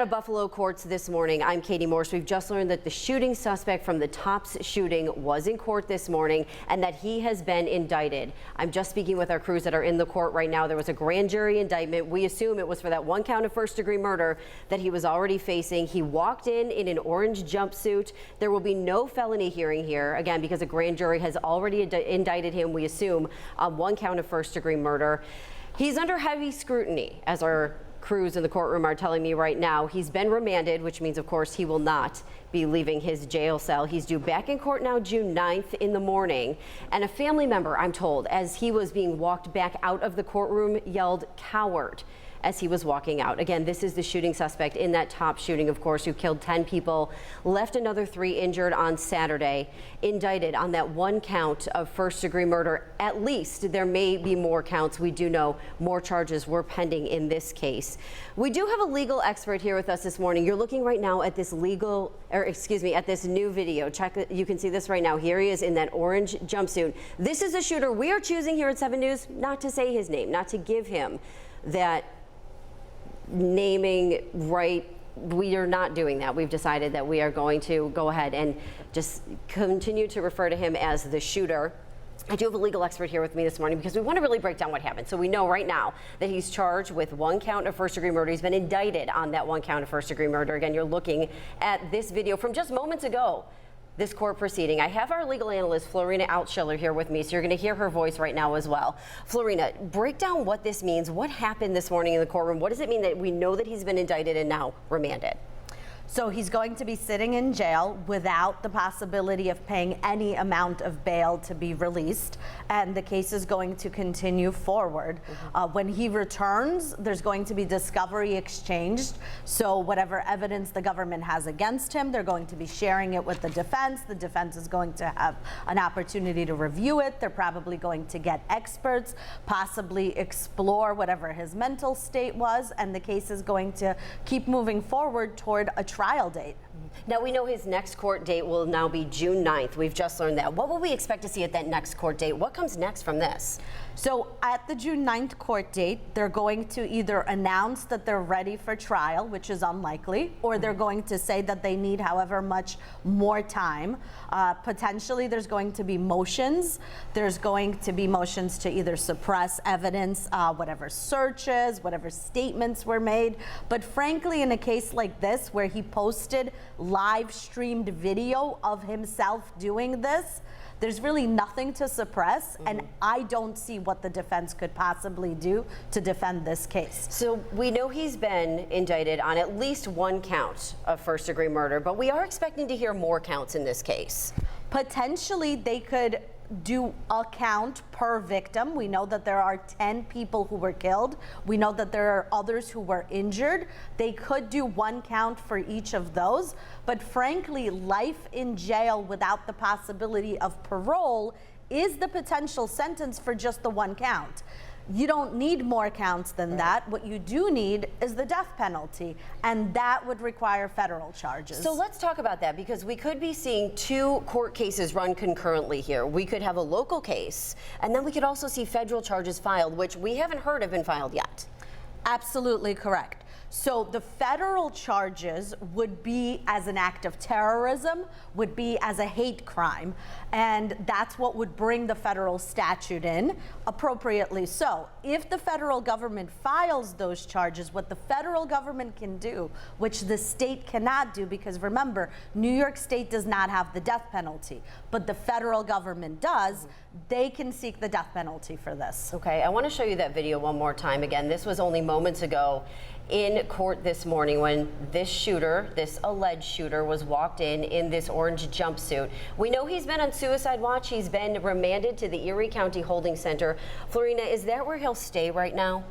At Buffalo courts this morning, I'm Katie Morse. We've just learned that the shooting suspect from the Tops shooting was in court this morning and that he has been indicted. I'm just speaking with our crews that are in the court right now. There was a grand jury indictment. We assume it was for that one count of first-degree murder that he was already facing. He walked in an orange jumpsuit. There will be no felony hearing here, again, because a grand jury has already indicted him, we assume, on one count of first-degree murder. He's under heavy scrutiny, as our crews in the courtroom are telling me right now. He's been remanded, which means, of course, he will not be leaving his jail cell. He's due back in court now June 9th in the morning. And a family member, I'm told, as he was being walked back out of the courtroom, yelled "coward" as he was walking out. Again, this is the shooting suspect in that Tops shooting, of course, who killed 10 people, left another 3 injured on Saturday, indicted on that one count of first-degree murder. At least there may be more counts. We do know more charges were pending in this case. We do have a legal expert here with us this morning. You're looking right now at this at this new video. Check it. You can see this right now. Here he is in that orange jumpsuit. This is a shooter. We are choosing here at 7 News not to say his name, not to give him that naming right. We are not doing that. We've decided that we are going to go ahead and just continue to refer to him as the shooter. I do have a legal expert here with me this morning because we want to really break down what happened. So we know right now that he's charged with one count of first-degree murder. He's been indicted on that one count of first-degree murder. Again, you're looking at this video from just moments ago. This court proceeding. I have our legal analyst, Florina Altshiler, here with me, so you're going to hear her voice right now as well. Florina, break down what this means. What happened this morning in the courtroom? What does it mean that we know that he's been indicted and now remanded? So he's going to be sitting in jail without the possibility of paying any amount of bail to be released, and the case is going to continue forward. When he returns, there's going to be discovery exchanged. So whatever evidence the government has against him, they're going to be sharing it with the defense. The defense is going to have an opportunity to review it. They're probably going to get experts, possibly explore whatever his mental state was, and the case is going to keep moving forward toward a trial date. Now we know his next court date will now be June 9th. We've just learned that. What will we expect to see at that next court date? What comes next from this? So at the June 9th court date, they're going to either announce that they're ready for trial, which is unlikely, or they're going to say that they need however much more time. Potentially there's going to be motions. There's going to be motions to either suppress evidence, whatever searches, whatever statements were made. But frankly, in a case like this, where he posted live streamed video of himself doing this, there's really nothing to suppress, and I don't see what the defense could possibly do to defend this case. So we know he's been indicted on at least one count of first-degree murder, but we are expecting to hear more counts in this case. Potentially, they could do a count per victim. We know that there are 10 people who were killed. We know that there are others who were injured. They could do one count for each of those. But frankly, life in jail without the possibility of parole is the potential sentence for just the one count. You don't need more counts than that. What you do need is the death penalty, and that would require federal charges. So let's talk about that, because we could be seeing 2 court cases run concurrently here. We could have a local case, and then we could also see federal charges filed, which we haven't heard have been filed yet. Absolutely correct. So the federal charges would be as an act of terrorism, would be as a hate crime, and that's what would bring the federal statute in, appropriately so. If the federal government files those charges, what the federal government can do, which the state cannot do, because remember, New York State does not have the death penalty, but the federal government does, they can seek the death penalty for this. Okay, I want to show you that video one more time. Again, this was only moments ago in court this morning when this shooter, this alleged shooter, was walked in this orange jumpsuit. We know he's been on suicide watch. He's been remanded to the Erie County Holding Center. Florina, is that where he'll stay right now?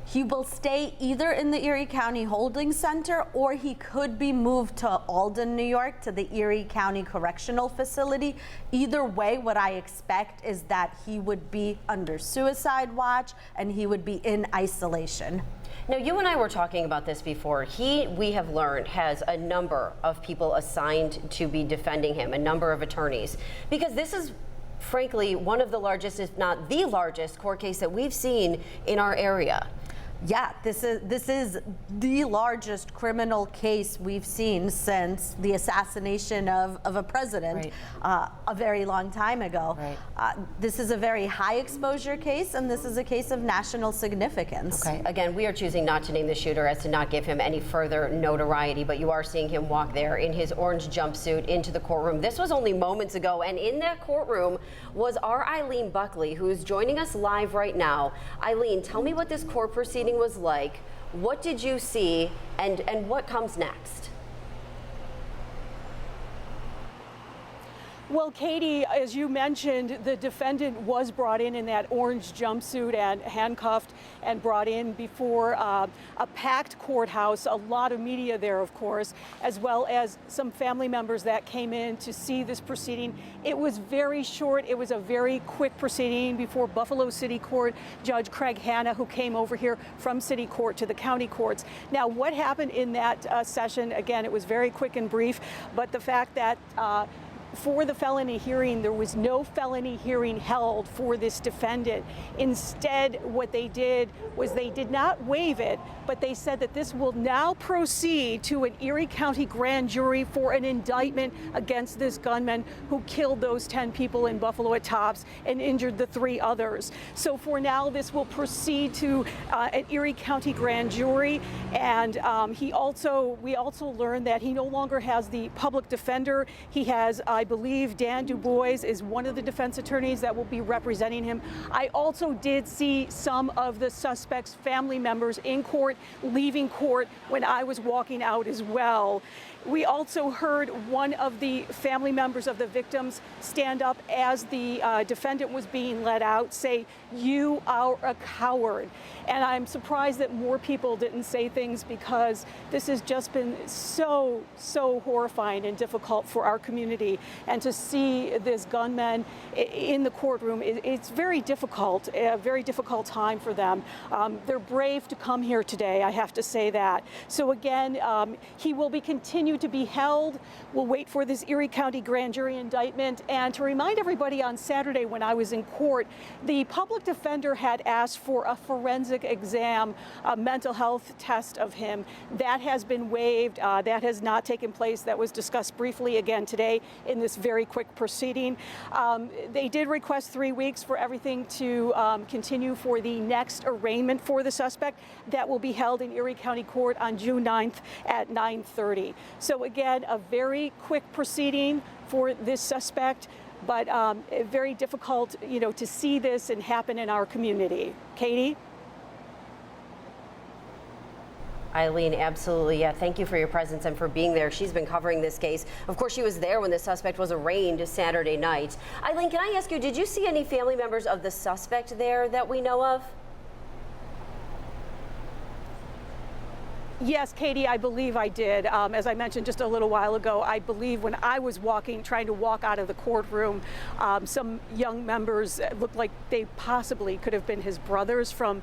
He will stay either in the Erie County Holding Center, or he could be moved to Alden, New York, to the Erie County Correctional Facility. Either way, what I expect is that he would be under suicide watch and he would be in isolation. Now, you and I were talking about this before. We have learned, has a number of people assigned to be defending him, a number of attorneys, because this is frankly one of the largest, if not the largest, court case that we've seen in our area. Yeah, this is the largest criminal case we've seen since the assassination of a president a very long time ago. This is a very high exposure case, and this is a case of national significance. Okay. Again, we are choosing not to name the shooter as to not give him any further notoriety, but you are seeing him walk there in his orange jumpsuit into the courtroom. This was only moments ago, and in that courtroom was our Eileen Buckley, who's joining us live right now. Eileen, tell me what this court proceeding was like. What did you see, and what comes next? Well, Katie, as you mentioned, the defendant was brought in that orange jumpsuit and handcuffed and brought in before a packed courthouse, a lot of media there, of course, as well as some family members that came in to see this proceeding. It was very short. It was a very quick proceeding before Buffalo City Court Judge Craig Hanna, who came over here from City Court to the county courts. Now, what happened in that session, again, it was very quick and brief, but the fact that for the felony hearing, there was no felony hearing held for this defendant. Instead, what they did was they did not waive it, but they said that this will now proceed to an Erie County grand jury for an indictment against this gunman who killed those 10 people in Buffalo at Tops and injured the 3 others. So for now, this will proceed to an Erie County grand jury, and we also learned that he no longer has the public defender. He has, I believe, Dan Du Bois is one of the defense attorneys that will be representing him. I also did see some of the suspect's family members in court, leaving court when I was walking out as well. We also heard one of the family members of the victims stand up as the defendant was being let out, say, "You are a coward." And I'm surprised that more people didn't say things, because this has just been so horrifying and difficult for our community. And to see this gunman in the courtroom, it's very difficult, a very difficult time for them. They're brave to come here today, I have to say that. So again, he will be continued to be held. We'll wait for this Erie County grand jury indictment. And to remind everybody, on Saturday when I was in court, the public defender had asked for a forensic exam, a mental health test of him. That has been waived. That has not taken place. That was discussed briefly again today in this very quick proceeding. They did request 3 weeks for everything to continue for the next arraignment for the suspect. That will be held in Erie County Court on June 9th at 9:30. So again, a very quick proceeding for this suspect, but very difficult, to see this and happen in our community. Katie? Eileen, absolutely. Yeah, thank you for your presence and for being there. She's been covering this case. Of course, she was there when the suspect was arraigned Saturday night. Eileen, can I ask you, did you see any family members of the suspect there that we know of? Yes, Katie, I believe I did. As I mentioned just a little while ago, I believe when I was trying to walk out of the courtroom, some young members looked like they possibly could have been his brothers from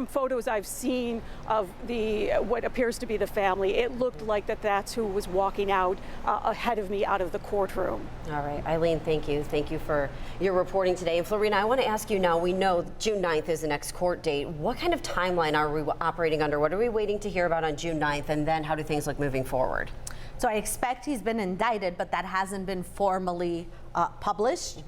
photos I've seen of what appears to be the family. It looked like that's who was walking out ahead of me out of the courtroom. All right, Eileen, thank you. Thank you for your reporting today. And Florina, I want to ask you now, we know June 9th is the next court date. What kind of timeline are we operating under? What are we waiting to hear about on June 9th, and then how do things look moving forward? So I expect he's been indicted, but that hasn't been formally published.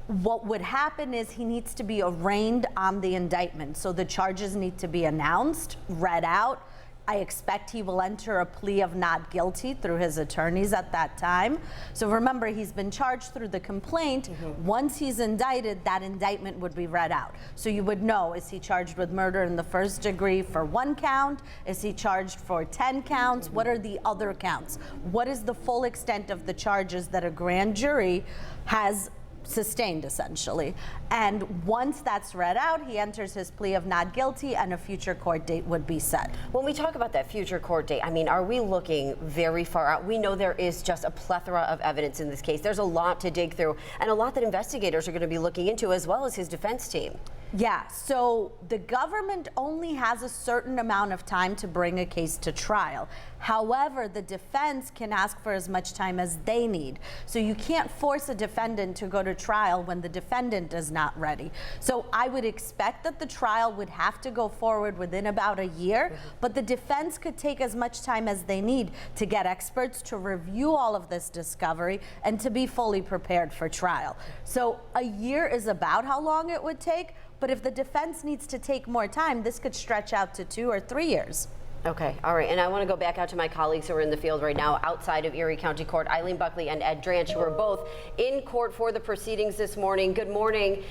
What would happen is he needs to be arraigned on the indictment. So the charges need to be announced, read out. I expect he will enter a plea of not guilty through his attorneys at that time. So remember, he's been charged through the complaint. Once he's indicted, that indictment would be read out. So you would know, is he charged with murder in the first degree for 1 count? Is he charged for 10 counts? What are the other counts? What is the full extent of the charges that a grand jury has sustained, essentially? And once that's read out, he enters his plea of not guilty, and a future court date would be set. When we talk about that future court date, I mean, are we looking very far out? We know there is just a plethora of evidence in this case. There's a lot to dig through, and a lot that investigators are going to be looking into, as well as his defense team. Yeah, so the government only has a certain amount of time to bring a case to trial. However, the defense can ask for as much time as they need. So you can't force a defendant to go to trial when the defendant is not ready. So I would expect that the trial would have to go forward within about a year, but the defense could take as much time as they need to get experts to review all of this discovery and to be fully prepared for trial. So a year is about how long it would take. But if the defense needs to take more time, this could stretch out to 2 or 3 years. Okay, all right, and I want to go back out to my colleagues who are in the field right now outside of Erie County Court, Eileen Buckley and Ed Dranch, who are both in court for the proceedings this morning. Good morning.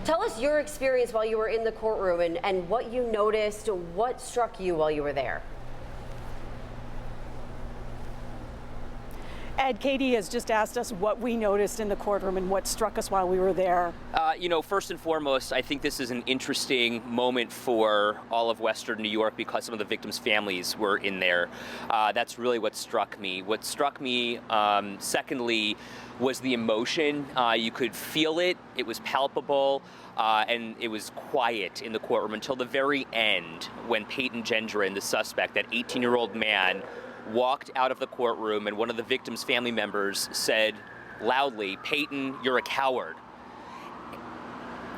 Tell us your experience while you were in the courtroom and what you noticed, what struck you while you were there. Ed, Katie has just asked us what we noticed in the courtroom and what struck us while we were there. First and foremost, I think this is an interesting moment for all of Western New York because some of the victims' families were in there. That's really what struck me. What struck me, secondly, was the emotion. You could feel it. It was palpable. And it was quiet in the courtroom until the very end when Peyton Gendron, the suspect, that 18-year-old man, walked out of the courtroom, and one of the victim's family members said loudly, "Peyton, you're a coward."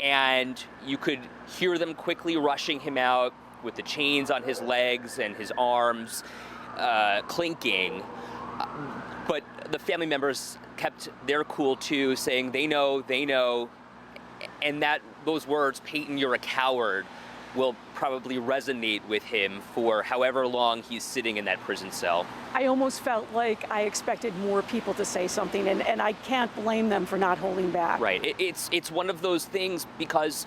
And you could hear them quickly rushing him out with the chains on his legs and his arms clinking. But the family members kept their cool too, saying they know, and those words, "Peyton, you're a coward," will probably resonate with him for however long he's sitting in that prison cell. I almost felt like I expected more people to say something, and I can't blame them for not holding back. Right. It's one of those things because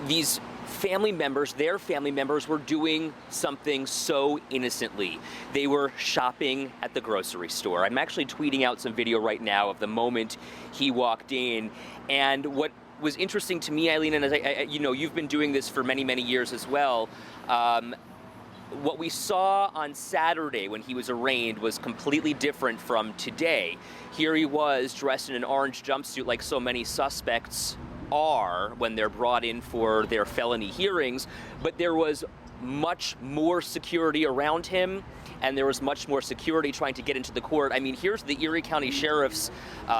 these family members, their family members, were doing something so innocently. They were shopping at the grocery store. I'm actually tweeting out some video right now of the moment he walked in, and what was interesting to me, Eileen, and as you've been doing this for many, many years as well, what we saw on Saturday when he was arraigned was completely different from today. Here he was dressed in an orange jumpsuit like so many suspects are when they're brought in for their felony hearings, but there was much more security around him, and there was much more security trying to get into the court. I mean, here's the Erie County Sheriff's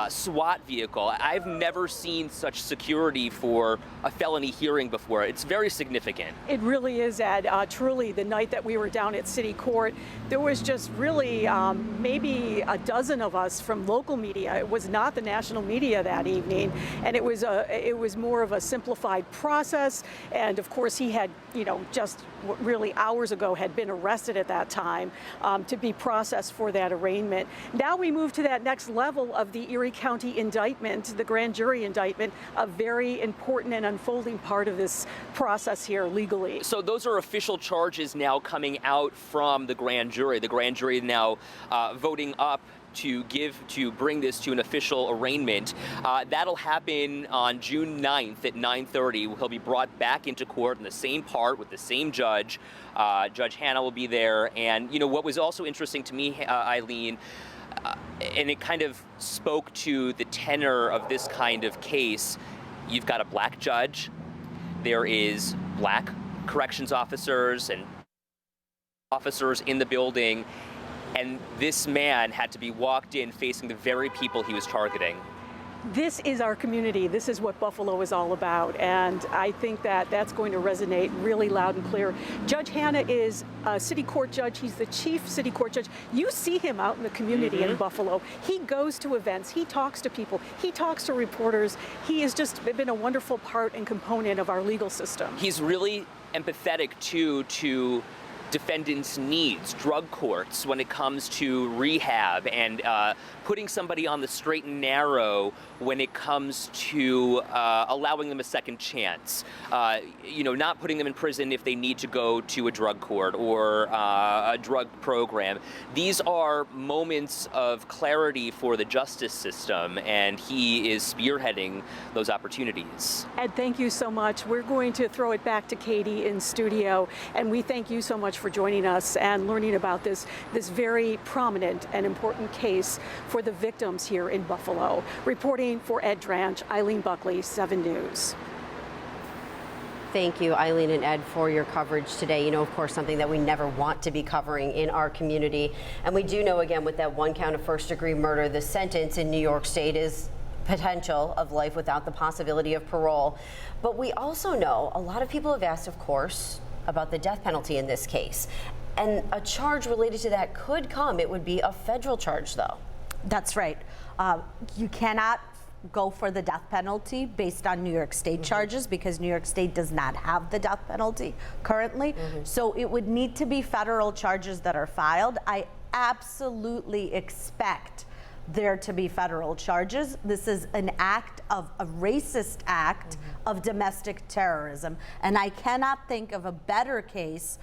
SWAT vehicle. I've never seen such security for a felony hearing before. It's very significant. It really is, Ed. Truly, the night that we were down at City Court, there was just really maybe a dozen of us from local media. It was not the national media that evening, and it was more of a simplified process. And of course, he had, just really hours ago had been arrested at that time to be processed for that arraignment. Now we move to that next level of the Erie County indictment, the grand jury indictment, a very important and unfolding part of this process here legally. So those are official charges now coming out from the grand jury. The grand jury now voting up to bring this to an official arraignment. That'll happen on June 9th at 9:30. He'll be brought back into court in the same part with the same judge. Judge Hanna will be there. And, what was also interesting to me, Eileen, and it kind of spoke to the tenor of this kind of case, you've got a black judge, there is black corrections officers and officers in the building, and this man had to be walked in facing the very people he was targeting. This is our community. This is what Buffalo is all about. And I think that that's going to resonate really loud and clear. Judge Hanna is a city court judge. He's the chief city court judge. You see him out in the community in Buffalo. He goes to events. He talks to people. He talks to reporters. He has just been a wonderful part and component of our legal system. He's really empathetic, too, to defendants' needs, drug courts, when it comes to rehab, and putting somebody on the straight and narrow when it comes to allowing them a second chance. Not putting them in prison if they need to go to a drug court or a drug program. These are moments of clarity for the justice system, and he is spearheading those opportunities. Ed, thank you so much. We're going to throw it back to Katie in studio, and we thank you so much for joining us and learning about this very prominent and important case for the victims here in Buffalo. Reporting for Ed Dranch, Eileen Buckley, 7 News. Thank you, Eileen and Ed, for your coverage today. You know, of course, something that we never want to be covering in our community. And we do know, again, with that one count of first-degree murder, the sentence in New York State is potential of life without the possibility of parole. But we also know a lot of people have asked, of course, about the death penalty in this case. And a charge related to that could come. It would be a federal charge, though. That's right. You cannot go for the death penalty based on New York State charges because New York State does not have the death penalty currently. So it would need to be federal charges that are filed. I absolutely expect there to be federal charges. This is an act of a racist act of domestic terrorism. And I cannot think of a better case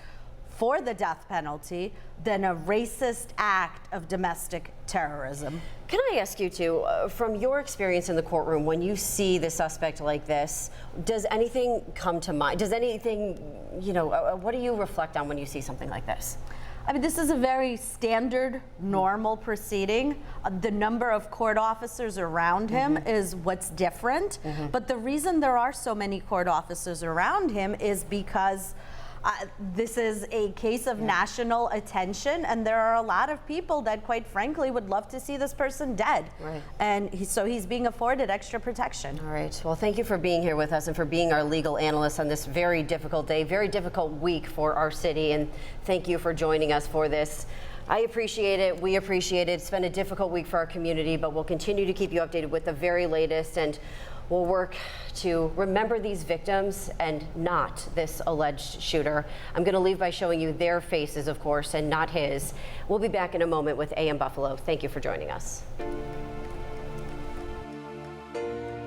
for the death penalty than a racist act of domestic terrorism. Can I ask you too, from your experience in the courtroom, when you see the suspect like this, does anything come to mind? Does anything, you know, what do you reflect on when you see something like this? I mean, this is a very standard, normal proceeding. The number of court officers around him is what's different. But the reason there are so many court officers around him is because this is a case of national attention, and there are a lot of people that, quite frankly, would love to see this person dead. Right. And so he's being afforded extra protection. All right. Well, thank you for being here with us and for being our legal analyst on this very difficult day, very difficult week for our city. And thank you for joining us for this. I appreciate it. We appreciate it. It's been a difficult week for our community, but we'll continue to keep you updated with the very latest. And we'll work to remember these victims and not this alleged shooter. I'm going to leave by showing you their faces, of course, and not his. We'll be back in a moment with AM Buffalo. Thank you for joining us.